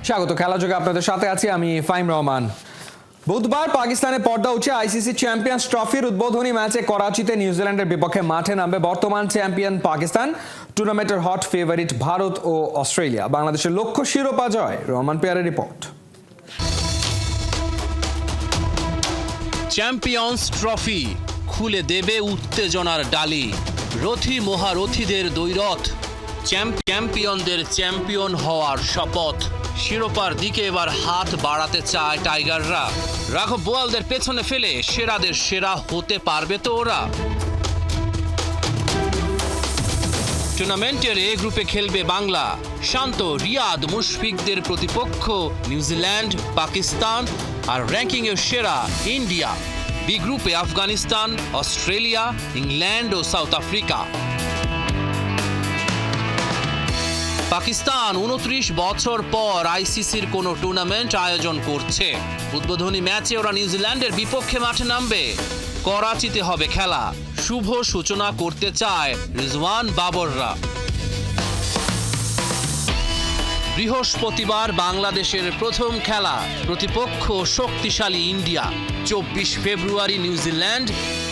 স্বাগত খেলাযোগে আপনাদের সাথে আছি আমি ফাইম রহমান। বুধবার পাকিস্তানে পর্দা উঠে আইসিসি চ্যাম্পিয়ন্স ট্রফির উদ্বোধনী ম্যাচে করাচিতে নিউজিল্যান্ডের বিপক্ষে মাঠে নামবে বর্তমান চ্যাম্পিয়ন পাকিস্তান, টুর্নামেন্টের হট ফেভারিট ভারত ও অস্ট্রেলিয়া। বাংলাদেশের লক্ষ্য শিরোপা জয়। রহমান পেয়ারের রিপোর্ট। চ্যাম্পিয়ন্স ট্রফি খুলে দেবে উত্তেজনার ডালি, রথী মহারথীদের দ্বৈরথ, চ্যাম্পিয়নদের চ্যাম্পিয়ন হওয়ার শপথ। শিরোপার দিকে এবার হাত বাড়াতে চায় টাইগাররা। রাঘব বোয়ালদের পেছনে ফেলে সেরাদের সেরা হতে পারবে তো ওরা? টুর্নামেন্টের এ গ্রুপে খেলবে বাংলা, শান্ত রিয়াদ মুশফিকদের প্রতিপক্ষ নিউজিল্যান্ড, পাকিস্তান আর র্যাঙ্কিংয়ের সেরা ইন্ডিয়া। বি গ্রুপে আফগানিস্তান, অস্ট্রেলিয়া, ইংল্যান্ড ও সাউথ আফ্রিকা। পাকিস্তান 29 বছর পর আইসিসির কোনো টুর্নামেন্ট আয়োজন করছে। উদ্বোধনী ম্যাচে ওরা নিউজিল্যান্ডের বিপক্ষে মাঠে নামবে। করাচিতে হবে খেলা। শুভ সূচনা করতে চায় রিজওয়ান বাবররা। বৃহস্পতিবার বাংলাদেশের প্রথম খেলা, প্রতিপক্ষ শক্তিশালী ইন্ডিয়া। 24 ফেব্রুয়ারি নিউজিল্যান্ড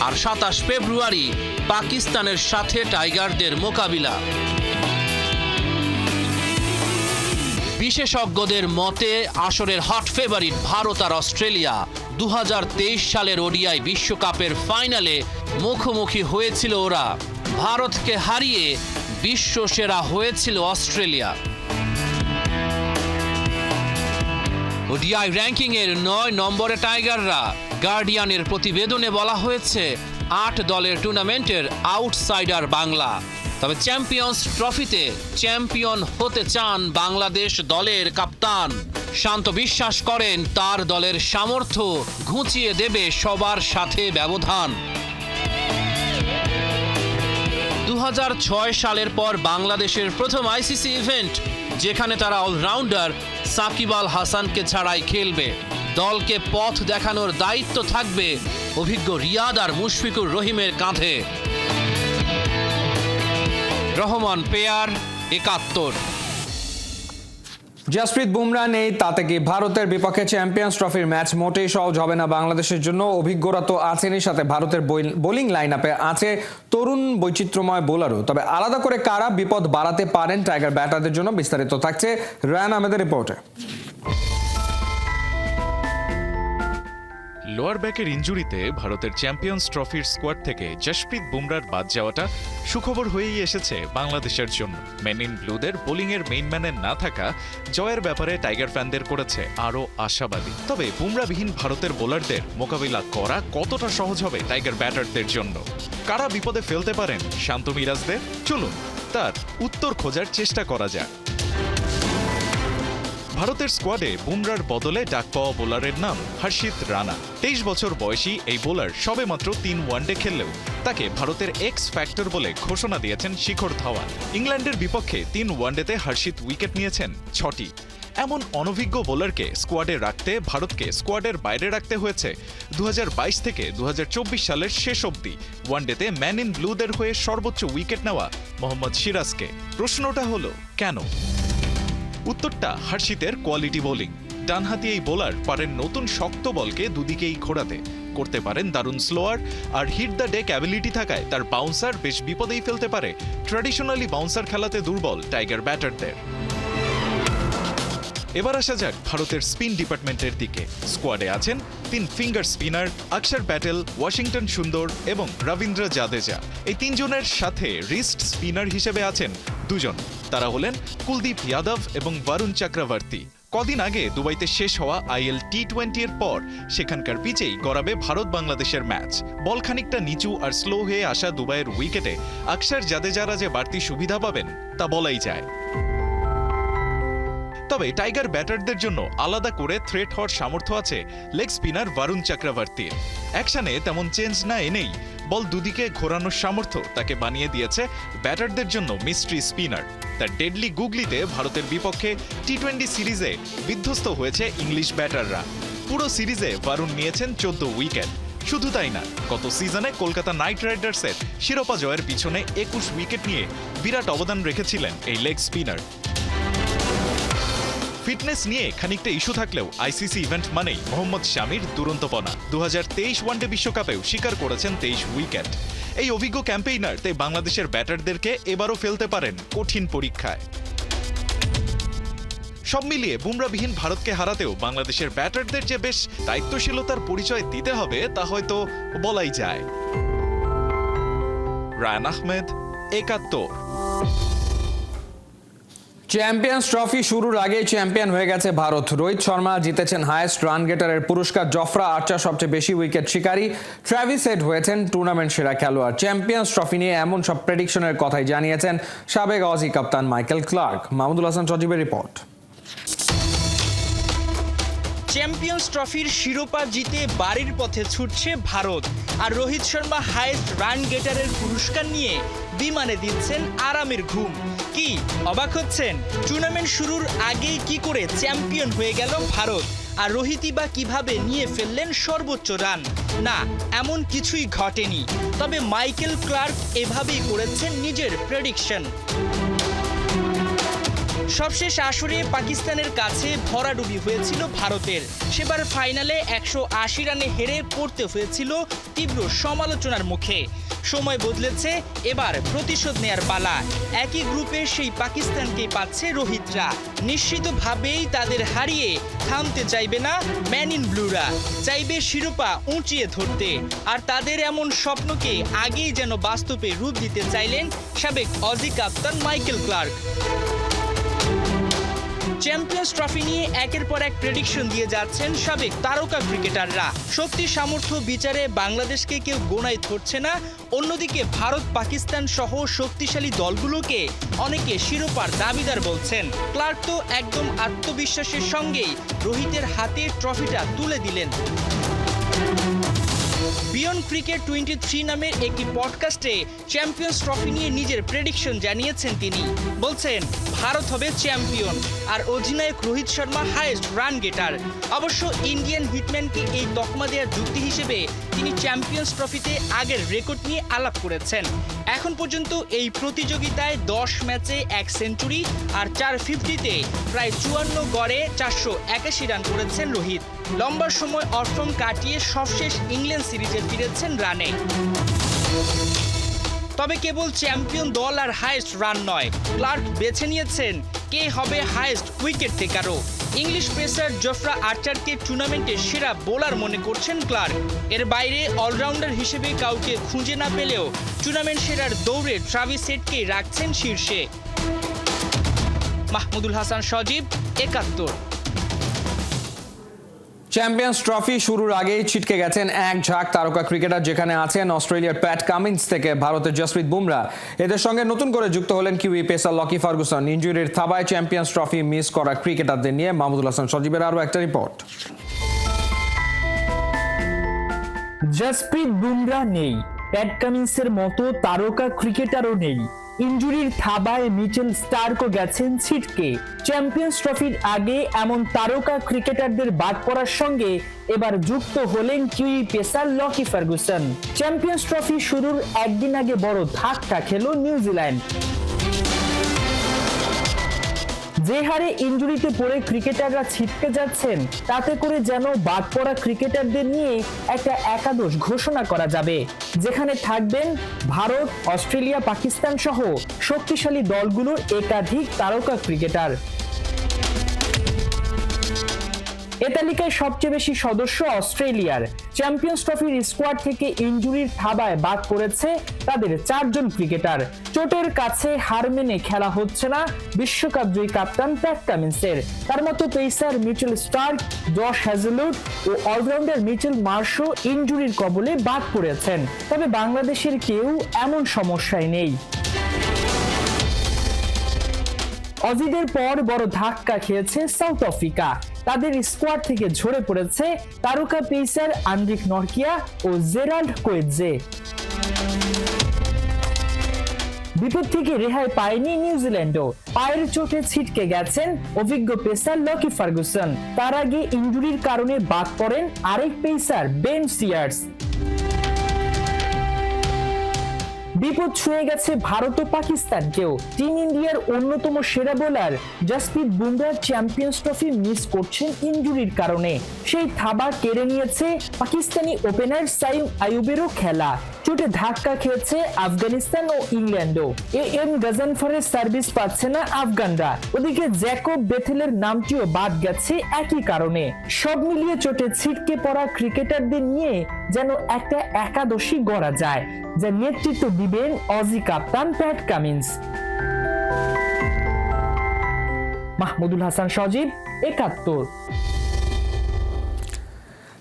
আর 27 ফেব্রুয়ারি পাকিস্তানের সাথে টাইগারদের মোকাবিলা। বিশেষজ্ঞদের মতে আসরের হট ফেভারিট ভারত আর অস্ট্রেলিয়া। 2023 সালের ওডিআই বিশ্বকাপের ফাইনালে মুখোমুখি হয়েছিল ওরা। ভারতকে হারিয়ে বিশ্ব সেরা হয়েছিল অস্ট্রেলিয়া। ওডিআই র্যাঙ্কিংয়ের 9 নম্বরে টাইগাররা। গার্ডিয়ানের প্রতিবেদনে বলা হয়েছে 8 দলের টুর্নামেন্টের আউটসাইডার বাংলা। তবে চ্যাম্পিয়ন্স ট্রফিতে চ্যাম্পিয়ন হতে চান বাংলাদেশ দলের কাপ্তান। শান্ত বিশ্বাস করেন তার দলের সামর্থ্য ঘুচিয়ে দেবে সবার সাথে ব্যবধান। 2006 সালের পর বাংলাদেশের প্রথম আইসিসি ইভেন্ট, যেখানে তারা অলরাউন্ডার সাকিব আল হাসানকে ছাড়াই খেলবে। দলকে পথ দেখানোর দায়িত্ব থাকবে অভিজ্ঞ রিয়াদ আর মুশফিকুর রহিমের কাঁধে। রহমান পেয়ার, 71। জাসপ্রীত বুমরা নেই, তাতে কি ভারতের বিপক্ষে চ্যাম্পিয়ন্স ট্রফির ম্যাচ মোটেই সহজ হবে না বাংলাদেশের জন্য। অভিজ্ঞরা তো আছেনই, সাথে ভারতের বোলিং লাইন আপে আছে তরুণ বৈচিত্র্যময় বোলারও। তবে আলাদা করে কারা বিপদ বাড়াতে পারেন টাইগার ব্যাটারদের জন্য, বিস্তারিত থাকছে রায়ান আহমেদের রিপোর্টে। লোয়ার ব্যাকের ইনজুরিতে ভারতের চ্যাম্পিয়ন্স ট্রফির স্কোয়াড থেকে জসপ্রীত বুমরার বাদ যাওয়াটা সুখবর হয়েই এসেছে বাংলাদেশের জন্য। মেন ইন ব্লুদের বোলিংয়ের মেইনম্যানের না থাকা জয়ের ব্যাপারে টাইগার ফ্যানদের করেছে আরও আশাবাদী। তবে বুমরাবিহীন ভারতের বোলারদের মোকাবিলা করা কতটা সহজ হবে টাইগার ব্যাটারদের জন্য? কারা বিপদে ফেলতে পারেন শান্ত মিরাজদের? চলুন তার উত্তর খোঁজার চেষ্টা করা যাক। ভারতের স্কোয়াডে বুমরার বদলে ডাক পাওয়া বোলারের নাম হর্ষিত রানা। 23 বছর বয়সী এই বোলার সবেমাত্র 3 ওয়ানডে খেললেও তাকে ভারতের এক্স ফ্যাক্টর বলে ঘোষণা দিয়েছেন শিখর ধাওয়ান। ইংল্যান্ডের বিপক্ষে 3 ওয়ানডেতে হর্ষিত উইকেট নিয়েছেন 6টি। এমন অনভিজ্ঞ বোলারকে স্কোয়াডে রাখতে ভারতকে স্কোয়াডের বাইরে রাখতে হয়েছে 2022 থেকে 2024 সালের শেষ অবধি ওয়ানডেতে ম্যান ইন ব্লুদের হয়ে সর্বোচ্চ উইকেট নেওয়া মোহাম্মদ সিরাজকে। প্রশ্নটা হলো কেন? উত্তরটা হর্ষিতের কোয়ালিটি বোলিং। ডানহাতি এই বোলার পারেন নতুন শক্ত বলকে দুদিকেই ঘোরাতে, করতে পারেন দারুণ স্লোয়ার, আর হিট দ্য ডেক অ্যাবিলিটি থাকায় তার বাউন্সার বেশ বিপদেই ফেলতে পারে ট্র্যাডিশনালি বাউন্সার খেলাতে দুর্বল টাইগার ব্যাটারদের। এবার আসা যাক ভারতের স্পিন ডিপার্টমেন্টের দিকে। স্কোয়াডে আছেন 3 ফিঙ্গার স্পিনার অক্ষর প্যাটেল, ওয়াশিংটন সুন্দর এবং রবীন্দ্র জাদেজা। এই 3 জনের সাথে রিস্ট স্পিনার হিসেবে আছেন 2 জন। তারা হলেন কুলদীপ যাদব এবং বরুণ চক্রবর্তী। কদিন আগে দুবাইতে শেষ হওয়া IL T20 এর পর সেখানকার পিচেই গড়াবে ভারত বাংলাদেশের ম্যাচ। বল খানিকটা নিচু আর স্লো হয়ে আসা দুবাইয়ের উইকেটে অক্ষর জাদেজারা যে বাড়তি সুবিধা পাবেন তা বলাই যায়। তবে টাইগার ব্যাটারদের জন্য আলাদা করে থ্রেট হওয়ার সামর্থ্য আছে লেগ স্পিনার বরুণ চক্রবর্তীর। অ্যাকশনে তেমন চেঞ্জ না এনেই বল দুদিকে ঘোরানোর সামর্থ্য তাকে বানিয়ে দিয়েছে ব্যাটারদের জন্য মিস্ট্রি স্পিনার। তার ডেডলি গুগলিতে ভারতের বিপক্ষে T20 সিরিজে বিধ্বস্ত হয়েছে ইংলিশ ব্যাটাররা। পুরো সিরিজে বরুণ নিয়েছেন 14 উইকেট। শুধু তাই না, গত সিজনে কলকাতা নাইট রাইডার্সের শিরোপা জয়ের পিছনে 21 উইকেট নিয়ে বিরাট অবদান রেখেছিলেন এই লেগ স্পিনার। ফিটনেস নিয়ে খানিকটা ইস্যু থাকলেও আইসিসি ইভেন্ট মানেই মোহাম্মদ শামির দুরন্তপনা। 2023 ওয়ানডে বিশ্বকাপেও স্বীকার করেছেন 23 উইকেট। এই অভিজ্ঞ ক্যাম্পেইনার তাই বাংলাদেশের ব্যাটারদেরকে এবারও ফেলতে পারেন কঠিন পরীক্ষায়। সব মিলিয়ে বুমরাবিহীন ভারতকে হারাতেও বাংলাদেশের ব্যাটারদের যে বেশ দায়িত্বশীলতার পরিচয় দিতে হবে তা হয়তো বলাই যায়। রায়ান আহমেদ, 71। চ্যাম্পিয়ন্স ট্রফি শুরুর আগে চ্যাম্পিয়ন হয়ে গেছে ভারত। রোহিত শর্মা জিতেছেন হাইয়েস্ট রান গেটারের পুরস্কার, জফরা আর্চার সবচেয়ে বেশি উইকেট শিকারী, ট্র্যাভিস হেড হয়েছেন টুর্নামেন্ট সেরা খেলোয়াড়। চ্যাম্পিয়ন্স ট্রফি নিয়ে এমন সব প্রেডিকশনের কথাই জানিয়েছেন সাবেক অজি কাপ্তান মাইকেল ক্লার্ক। মাহমুদুল হাসান সজীবের রিপোর্ট। চ্যাম্পিয়ন্স ট্রফির শিরোপা জিতে বাড়ির পথে ছুটছে ভারত, আর রোহিত শর্মা হাইয়েস্ট রান গেটারের পুরস্কার নিয়ে বিমানে দিচ্ছেন আরামের ঘুম। কি অবাক হচ্ছেন? টুর্নামেন্ট শুরুর আগেই কি করে চ্যাম্পিয়ন হয়ে গেল ভারত, আর রোহিতই বা কিভাবে নিয়ে ফেললেন সর্বোচ্চ রান? না, এমন কিছুই ঘটেনি। তবে মাইকেল ক্লার্ক এভাবেই করেছেন নিজের প্রেডিকশন। সবশেষ আসরে পাকিস্তানের কাছে ভরাডুবি হয়েছিল ভারতের। সেবার ফাইনালে 180 রানে হেরে পড়তে হয়েছিল তীব্র সমালোচনার মুখে। সময় বদলেছে, এবার প্রতিশোধ নেয়ার পালা। একই গ্রুপে সেই পাকিস্তানকেই পাচ্ছে রোহিতরা। নিশ্চিতভাবেই তাদের হারিয়ে থামতে চাইবে না ম্যান ইন ব্লুরা, চাইবে শিরোপা উঁচিয়ে ধরতে। আর তাদের এমন স্বপ্নকে আগেই যেন বাস্তবে রূপ দিতে চাইলেন সাবেক অজি কাপ্তান মাইকেল ক্লার্ক। চ্যাম্পিয়ন্স ট্রফি নিয়ে একের পর এক প্রেডিকশন দিয়ে যাচ্ছেন সাবেক তারকা ক্রিকেটাররা। শক্তি সামর্থ্য বিচারে বাংলাদেশকে কেউ গোনায় ধরছে না। অন্যদিকে ভারত পাকিস্তান সহ শক্তিশালী দলগুলোকে অনেকে শিরোপার দাবিদার বলছেন। ক্লার্ক তো একদম আত্মবিশ্বাসের সঙ্গেই রোহিতের হাতে ট্রফিটা তুলে দিলেন। বিয়ন্ড ক্রিকেট 23 নামের একটি পডকাস্টে চ্যাম্পিয়ন্স ট্রফি নিয়ে নিজের প্রেডিকশন জানিয়েছেন তিনি। বলছেন ভারত হবে চ্যাম্পিয়ন, আর অধিনায়ক রোহিত শর্মা হাইয়েস্ট রান গেটার। অবশ্য ইন্ডিয়ান হিটম্যানকে এই তকমা দেওয়ার যুক্তি হিসেবে তিনি চ্যাম্পিয়ন্স ট্রফিতে আগের রেকর্ড নিয়ে আলাপ করেছেন। এখন পর্যন্ত এই প্রতিযোগিতায় 10 ম্যাচে 1 সেঞ্চুরি আর 450-তে প্রায় 54 গড়ে 481 রান করেছেন রোহিত। লম্বা সময় অফর্ম কাটিয়ে সবশেষ ইংল্যান্ড সিরিজে ফিরেছেন রানে। তবে কেবল চ্যাম্পিয়ন দল আর হাইয়েস্ট রান নয়, ক্লার্ক বেছে নিয়েছেন কে হবে হাইয়েস্ট উইকেট টেকারও। ইংলিশ পেসার জফরা আর্চারকে টুর্নামেন্টের সেরা বোলার মনে করছেন ক্লার্ক। এর বাইরে অলরাউন্ডার হিসেবে কাউকে খুঁজে না পেলেও টুর্নামেন্ট সেরার দৌড়ে ট্রাভিস হেডকেই রাখছেন শীর্ষে। মাহমুদুল হাসান সজীব, 71। চ্যাম্পিয়ন্স ট্রফি শুরুর আগেই ছিটকে গেছেন এক ঝাঁক তারকা ক্রিকেটার, যেখানে আছেন অস্ট্রেলিয়ার প্যাট কামিন্স থেকে ভারতের জসপ্রীত বুমরা। এদের সঙ্গে নতুন করে যুক্ত হলেন কিউই পেসার লকি ফার্গুসন। ইনজুরির থাবায় চ্যাম্পিয়ন্স ট্রফি মিস করা ক্রিকেটারদের নিয়ে মাহমুদুল হাসান সজীবের আরও একটা রিপোর্ট। জসপ্রীত বুমরা নেই, প্যাট কামিন্সের মতো তারকা ক্রিকেটারও নেই। ইনজুরির থাবায় মিচেল স্টার্কও গেছেন ছিটকে। চ্যাম্পিয়ন্স ট্রফির আগে এমন তারকা ক্রিকেটারদের বাদ পড়ার সঙ্গে এবার যুক্ত হলেন Kiwi pacer Lockie Ferguson. Champions trophy শুরুর একদিন আগে বড় ধাক্কা খেল নিউজিল্যান্ড। যে হারে ইনজুরিতে পড়ে ক্রিকেটাররা ছিটকে যাচ্ছেন, তাতে করে যেন বাদ পড়া ক্রিকেটারদের নিয়ে একটা একাদশ ঘোষণা করা যাবে, যেখানে থাকবেন ভারত, অস্ট্রেলিয়া, পাকিস্তান সহ শক্তিশালী দলগুলোর একাধিক তারকা ক্রিকেটার। এ তালিকায় সবচেয়ে বেশি সদস্য অস্ট্রেলিয়ার। চ্যাম্পিয়ন্স ট্রফির স্কোয়াড থেকে ইনজুরির থাবায় বাদ পড়েছে তাদের 4 জন ক্রিকেটার। চোটের কাছে হার মেনে খেলা হচ্ছে না বিশ্বকাপ জয়ী কাপ্তান প্যাট কামিন্সের। তার মতো pacer Mitchell Starc, Josh Hazlewood ও অলরাউন্ডার মিচেল মার্শও ইনজুরির কবলে বাদ পড়েছেন। তবে বাংলাদেশের কেউ এমন সমস্যায় নেই। অজিদের পর বড় ধাক্কা খেয়েছে সাউথ আফ্রিকা। তাদের স্কোয়াড থেকে ঝরে পড়েছে তারকা পেসার আন্দ্রিক নরকিয়া ও জেরাল্ড কোয়েৎজে। বিপদ থেকে রেহাই পায়নি নিউজিল্যান্ডও। পায়ের চোটে ছিটকে গেছেন অভিজ্ঞ পেসার লকি ফার্গুসন। তার আগে ইনজুরির কারণে বাদ পড়েন আরেক পেসার বেন সিয়ার্স। বিপদ ছুঁয়ে গেছে ভারত ও পাকিস্তানকেও। টিম ইন্ডিয়ার অন্যতম সেরা bowler Jasprit Bumrah champions Trophy miss করছেন ইনজুরির কারণে। সেই থাবা কেড়ে নিয়েছে পাকিস্তানি ওপেনার সাইম আইয়ুবেরও খেলা। চোটে ধাক্কা খেয়েছে আফগানিস্তান ও ইংল্যান্ডও। এম গাজানফারের সার্ভিস পাচ্ছে না আফগানরা। ওদিকে জ্যাকব বেথেলের নামটিও বাদ গেছে একই কারণে। সব মিলিয়ে চোটে ছিটকে পড়া ক্রিকেটারদের নিয়ে যেন একটা একাদশী গড়া যায়, যা নেতৃত্ব দিবেন অজি কাপ্তান প্যাট কামিন্স। মাহমুদুল হাসান সজীব, ৭১।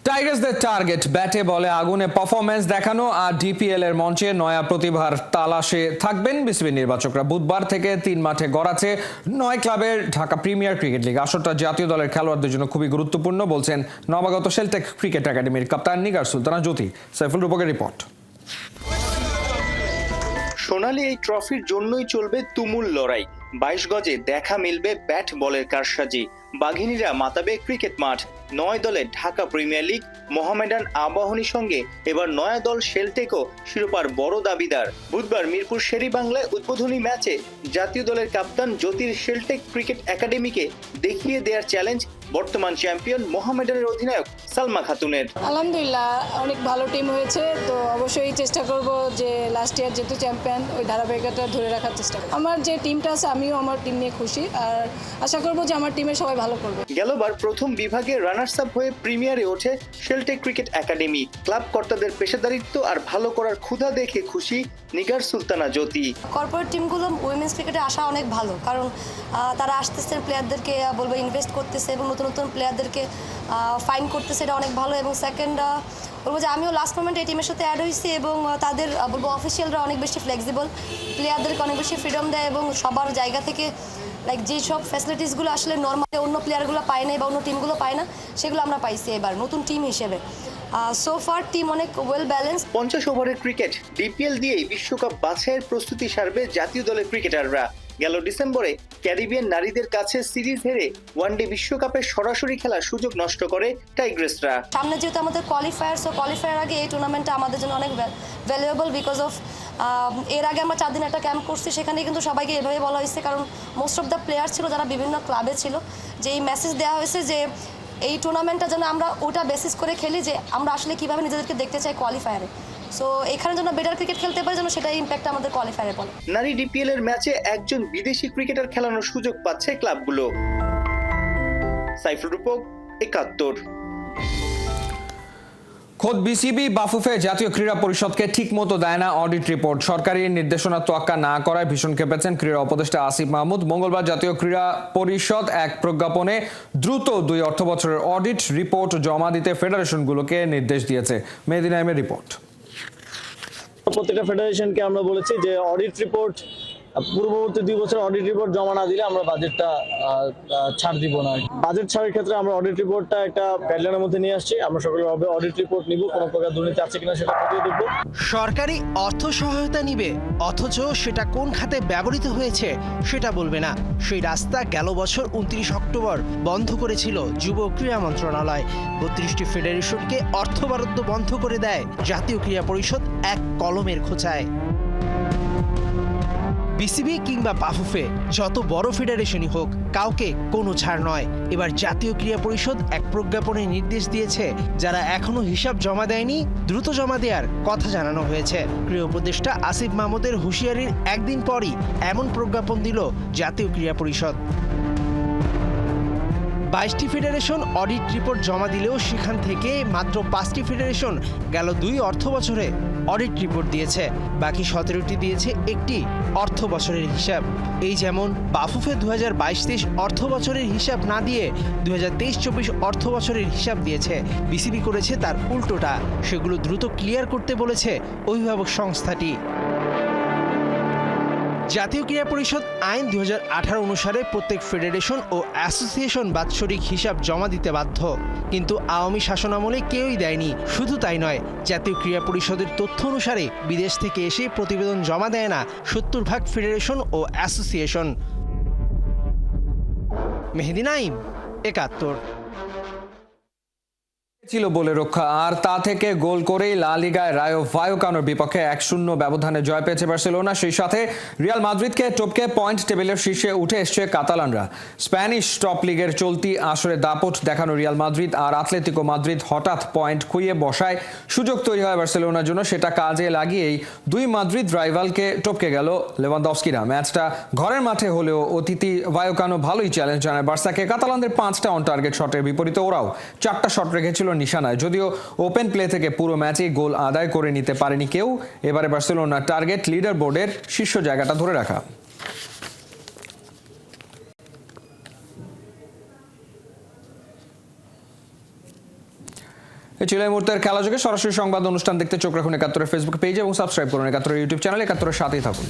টাইগার্সদের টার্গেট ব্যাটে বলে আগুনে পারফরম্যান্স দেখানো আর ডিপিএল এর মঞ্চে নয়া প্রতিভার তালাশে থাকবেন বিসিবি নির্বাচকরা। বুধবার থেকে ৩ মাঠে গড়াচ্ছে ৯ ক্লাবের ঢাকা প্রিমিয়ার ক্রিকেট লিগ। আসরটা জাতীয় দলের খেলোয়াড়দের জন্য খুবই গুরুত্বপূর্ণ বলছেন নবাগত শেলটেক ক্রিকেট একাডেমির কাপ্তান নিগার সুলতানা জ্যোতি। সাইফুল রূপকের রিপোর্ট। সোনালী এই ট্রফির জন্যই চলবে তুমুল লড়াই। ২২ গজে দেখা মিলবে ব্যাট বলের কারসাজি। বাঘিনীরা মাতাবে ক্রিকেট মাঠ। ৯ দলের ঢাকা প্রিমিয়ার লিগ মোহামেডান আবাহনীর সঙ্গে এবার নয়া দল শেলটেকও শিরোপার বড় দাবিদার। বুধবার মিরপুর শেরি বাংলায় উদ্বোধনী ম্যাচে জাতীয় দলের কাপ্তান জ্যোতির শেলটেক ক্রিকেট একাডেমিকে দেখিয়ে দেওয়ার চ্যালেঞ্জ বর্তমান চ্যাম্পিয়ন মোহামেডানের অধিনায়ক সালমা খাতুনের। আলহামদুলিল্লাহ, অনেক ভালো টিম হয়েছে, তো অবশ্যই চেষ্টা করব যে লাস্ট ইয়ার যেহেতু চ্যাম্পিয়ন ওই ধারাবাহিকতা ধরে রাখার চেষ্টা করব। আমার যে টিমটা আছে আমিও আমার টিম নিয়ে খুশি, আর আশা করব যে আমার টিমের সবাই ভালো করবে। গেলবার প্রথম বিভাগে রানার্স আপ হয়ে প্রিমিয়ারে ওঠে শেলটেক ক্রিকেট একাডেমি। ক্লাব কর্তাদের পেশাদারিত্ব আর ভালো করার ক্ষুধা দেখে খুশি নিগার সুলতানা জ্যোতি। কর্পোরেট টিমগুলো উইমেন্স ক্রিকেটে আসা অনেক ভালো, কারণ তারা আসতেছে, প্লেয়ারদেরকে বলবো ইনভেস্ট করতেছে এবং নতুন নতুন প্লেয়ারদেরকে ফাইন করতেছে, এটা অনেক ভালো। এবং সেকেন্ড বলবো যে আমিও লাস্ট মোমেন্টে এই টিমের সাথে অ্যাড হয়েছি এবং তাদের বলবো অফিসিয়ালরা অনেক বেশি ফ্লেক্সিবল, প্লেয়ারদেরকে অনেক বেশি ফ্রিডম দেয় এবং সবার জায়গা থেকে লাইক যেসব ফ্যাসিলিটিসগুলো আসলে নর্মালি অন্য প্লেয়ারগুলো পায় না বা অন্য টিমগুলো পায় না, সেগুলো আমরা পাইছি এবার নতুন টিম হিসেবে। সো ফার টিম অনেক ওয়েল ব্যালেন্স। ৫০ ওভারের ক্রিকেট ডিপিএল দিয়েই বিশ্বকাপ বাছাইয়ের প্রস্তুতি সারবে জাতীয় দলের ক্রিকেটাররা। গেল ডিসেম্বরে ক্যারিবিয়ান নারীদের কাছে সিরিজ হেরে ওয়ানডে বিশ্বকাপে সরাসরি খেলার সুযোগ নষ্ট করে টাইগ্রেসরা। সামনে যেহেতু আমাদের কোয়ালিফায়ার আগে এই টুর্নামেন্টটা আমাদের জন্য অনেক ভ্যালুয়েবল বিকজ অফ এর আগে আমরা 4 দিন একটা ক্যাম্প করছি, সেখানে কিন্তু সবাইকে এভাবে বলা হয়েছে, কারণ মোস্ট অফ দ্য প্লেয়ার ছিল যারা বিভিন্ন ক্লাবে ছিল, যে এই মেসেজ দেওয়া হয়েছে যে এই টুর্নামেন্টটা যেন আমরা ওটা বেসিস করে খেলি যে আমরা আসলে কীভাবে নিজেদেরকে দেখতে চাই কোয়ালিফায়ারে। সো এখানে যেন বেটার ক্রিকেট খেলতে পারে, যেন সেটাই ইম্প্যাক্ট আমাদের কোয়ালিফায়ারে পড়ে। নারী ডিপিএল এর ম্যাচে একজন বিদেশি ক্রিকেটার খেলানোর সুযোগ পাচ্ছে ক্লাবগুলো। সাইফুল রূপক, ৭১। খোদ বিসিবি বাফুফে জাতীয় ক্রীড়া পরিষদকে ঠিক মতো দেয় না অডিট রিপোর্ট। সরকারি নির্দেশনা তোয়াক্কা না করায় ভীষণ খেপেছেন ক্রীড়া উপদেষ্টা আসিফ মাহমুদ। মঙ্গলবার জাতীয় ক্রীড়া পরিষদ এক প্রজ্ঞাপনে দ্রুত ২ অর্থবছরের অডিট রিপোর্ট জমা দিতে ফেডারেশনগুলোকে নির্দেশ দিয়েছে। মেহেদী নাইমের রিপোর্ট। প্রত্যেকটা ফেডারেশনকে আমরা বলেছি যে অডিট রিপোর্ট পূর্ববর্তী 2 বছর অডিট রিপোর্ট জমা না দিলে আমরা বাজেটটা ছাড় দিব না। বাজেট ছাড়ের ক্ষেত্রে আমরা অডিট রিপোর্টটা একটা গাইডলাইনের মধ্যে নিয়ে আসছি। আমরা সকলেভাবে অডিট রিপোর্ট নিব, কোনো প্রকার দুর্নীতি আছে কিনা সেটা খতিয়ে দেখব। সরকারি অর্থ সহায়তা নিবে অথচ সেটা কোন খাতে ব্যবহৃত হয়েছে সেটা বলবে না। সেই রাস্তা গেল বছর 29 অক্টোবর বন্ধ করেছিল যুব ক্রীড়া মন্ত্রণালয়। 32টি ফেডারেশনকে অর্থ বরাদ্দ বন্ধ করে দেয় জাতীয় ক্রীড়া পরিষদ এক কলমের খোঁচায়। বিসিবি কিংবা বাফুফে যত বড় ফেডারেশনই হোক, কাউকে কোনো ছাড় নয়। এবার জাতীয় ক্রীড়া পরিষদ এক প্রজ্ঞাপনে নির্দেশ দিয়েছে, যারা এখনো হিসাব জমা দেয়নি দ্রুত জমা দেওয়ার কথা জানানো হয়েছে। ক্রীড়া উপদেষ্টা আসিফ মাহমুদের হুঁশিয়ারির একদিন পরই এমন প্রজ্ঞাপন দিল জাতীয় ক্রীড়া পরিষদ। 22টি ফেডারেশন অডিট রিপোর্ট জমা দিলেও সেখান থেকে মাত্র 5টি ফেডারেশন গেল 2 অর্থ বছরে অডিট রিপোর্ট দিয়েছে। বাকি 17টি দিয়েছে একটি অর্থ বছরের হিসাব। এই যেমন বাফুফে 2022-23 অর্থ বছরের হিসাব না দিয়ে 2023-24 অর্থ বছরের হিসাব দিয়েছে। বিসিবি করেছে তার উল্টোটা, সেগুলো দ্রুত ক্লিয়ার করতে বলেছে অভিভাবক সংস্থাটি। জাতীয় ক্রীড়া পরিষদ আইন 2018 অনুসারে প্রত্যেক ফেডারেশন ও অ্যাসোসিয়েশন বাৎসরিক হিসাব জমা দিতে বাধ্য, কিন্তু আওয়ামী শাসনামলে কেউই দেয়নি। শুধু তাই নয়, জাতীয় ক্রীড়া পরিষদের তথ্য অনুসারে বিদেশ থেকে এসে প্রতিবেদন জমা দেয় না 70% ফেডারেশন ও অ্যাসোসিয়েশন। মেহেদী নাইম, ৭১। ছিল বলে রক্ষা, আর তা থেকে গোল করেই লা লিগায় রায়ো ভায়োকানোর বিপক্ষে 1-0 ব্যবধানে জয় পেয়েছে বার্সেলোনা। সেই সাথে রিয়াল মাদ্রিদকে টপকে পয়েন্ট টেবিলের শীর্ষে উঠে এসছে কাতালানরা। স্প্যানিশ টপ লিগের চলতি আসরে দাপট দেখানো রিয়াল মাদ্রিদ আর আতলেতিকো মাদ্রিদ হঠাৎ পয়েন্ট খুইয়ে বসায় সুযোগ তৈরি হয় বার্সেলোনার জন্য। সেটা কাজে লাগিয়েই দুই মাদ্রিদ রাইভালকে টপকে গেল লেভানডস্কিরা। ম্যাচটা ঘরের মাঠে হলেও অতিথি ভায়োকানো ভালোই চ্যালেঞ্জ জানায় বার্সাকে। কাতালানদের 5টা অন টার্গেট শটের বিপরীতে ওরাও 4টা শট রেখেছিল নিশানায়। যদিও ওপেন প্লে থেকে পুরো ম্যাচেই গোল আদায় করে নিতে পারেনি কেউ। এবারে বার্সেলোনার টার্গেট লিডার বোর্ডের শীর্ষ জায়গাটা ধরে রাখা। এই ছিল এই মুহূর্তের খেলা যোগে। সরাসরি সংবাদ অনুষ্ঠান দেখতে চোখ রাখুন 71 ফেসবুক পেজ এবং সাবস্ক্রাইব করুন 71 ইউটিউব চ্যানেল। 71 সাথেই থাকুন।